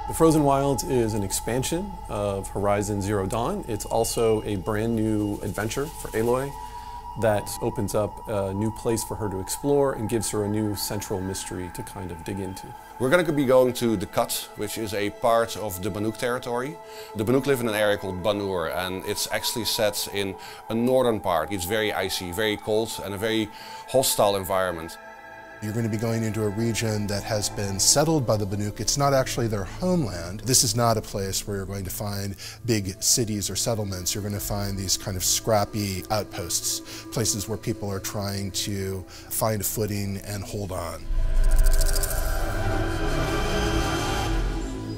The Frozen Wilds is an expansion of Horizon Zero Dawn. It's also a brand new adventure for Aloy that opens up a new place for her to explore and gives her a new central mystery to kind of dig into. We're going to be going to the Cut, which is a part of the Banuk territory. The Banuk live in an area called Banur, and it's actually set in a northern part. It's very icy, very cold, and a very hostile environment. You're going to be going into a region that has been settled by the Banuk. It's not actually their homeland. This is not a place where you're going to find big cities or settlements. You're going to find these kind of scrappy outposts, places where people are trying to find a footing and hold on.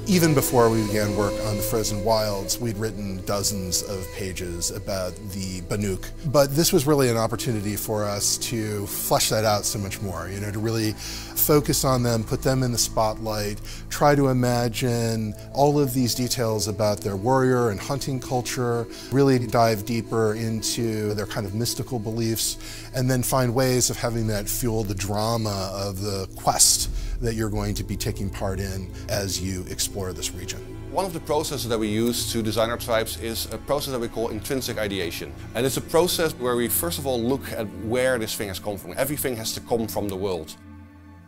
Even before we began work on the Frozen Wilds, we'd written dozens of pages about the Banuk. But this was really an opportunity for us to flesh that out so much more, you know, to really focus on them, put them in the spotlight, try to imagine all of these details about their warrior and hunting culture, really dive deeper into their kind of mystical beliefs, and then find ways of having that fuel the drama of the quest that you're going to be taking part in as you explore this region. One of the processes that we use to design our tribes is a process that we call intrinsic ideation. And it's a process where we first of all look at where this thing has come from. Everything has to come from the world.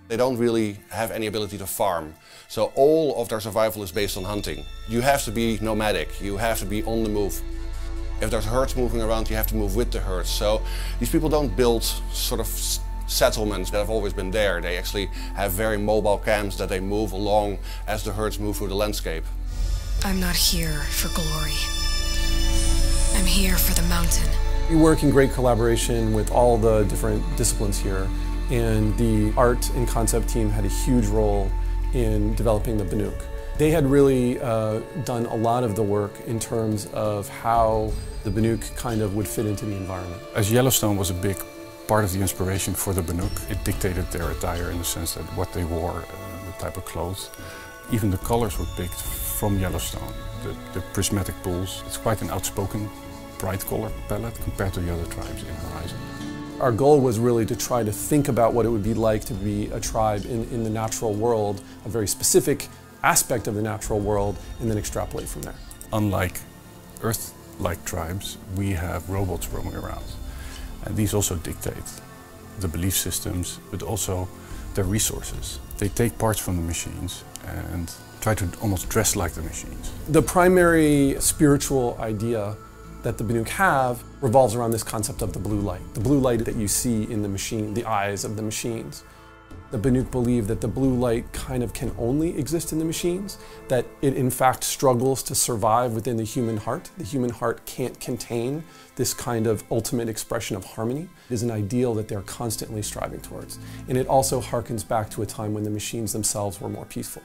They don't really have any ability to farm. So all of their survival is based on hunting. You have to be nomadic, you have to be on the move. If there's herds moving around, you have to move with the herds. So these people don't build sort of settlements that have always been there. They actually have very mobile camps that they move along as the herds move through the landscape. I'm not here for glory. I'm here for the mountain. We work in great collaboration with all the different disciplines here, and the art and concept team had a huge role in developing the Banuk. They had really done a lot of the work in terms of how the Banuk kind of would fit into the environment. As Yellowstone was a big part of the inspiration for the Banuk, it dictated their attire in the sense that what they wore, the type of clothes. Even the colors were picked from Yellowstone. The prismatic pools, it's quite an outspoken, bright color palette compared to the other tribes in Horizon. Our goal was really to try to think about what it would be like to be a tribe in the natural world, a very specific aspect of the natural world, and then extrapolate from there. Unlike Earth-like tribes, we have robots roaming around. And these also dictate the belief systems, but also their resources. They take parts from the machines and try to almost dress like the machines. The primary spiritual idea that the Banuk have revolves around this concept of the blue light that you see in the machine, the eyes of the machines. The Banuk believe that the blue light kind of can only exist in the machines, that it in fact struggles to survive within the human heart. The human heart can't contain this kind of ultimate expression of harmony. It is an ideal that they're constantly striving towards. And it also harkens back to a time when the machines themselves were more peaceful.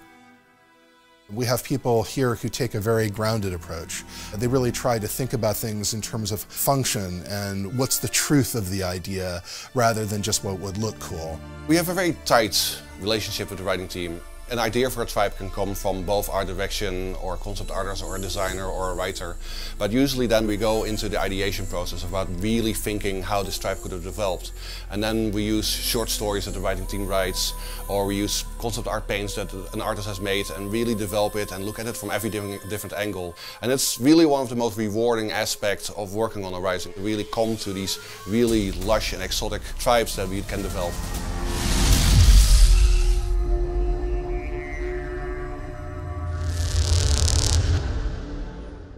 We have people here who take a very grounded approach. They really try to think about things in terms of function and what's the truth of the idea rather than just what would look cool. We have a very tight relationship with the writing team. An idea for a tribe can come from both art direction or concept artist or a designer or a writer. But usually then we go into the ideation process about really thinking how this tribe could have developed. And then we use short stories that the writing team writes, or we use concept art paints that an artist has made and really develop it and look at it from every different angle. And it's really one of the most rewarding aspects of working on Horizon, to really come to these really lush and exotic tribes that we can develop.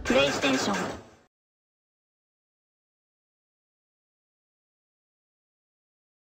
PlayStation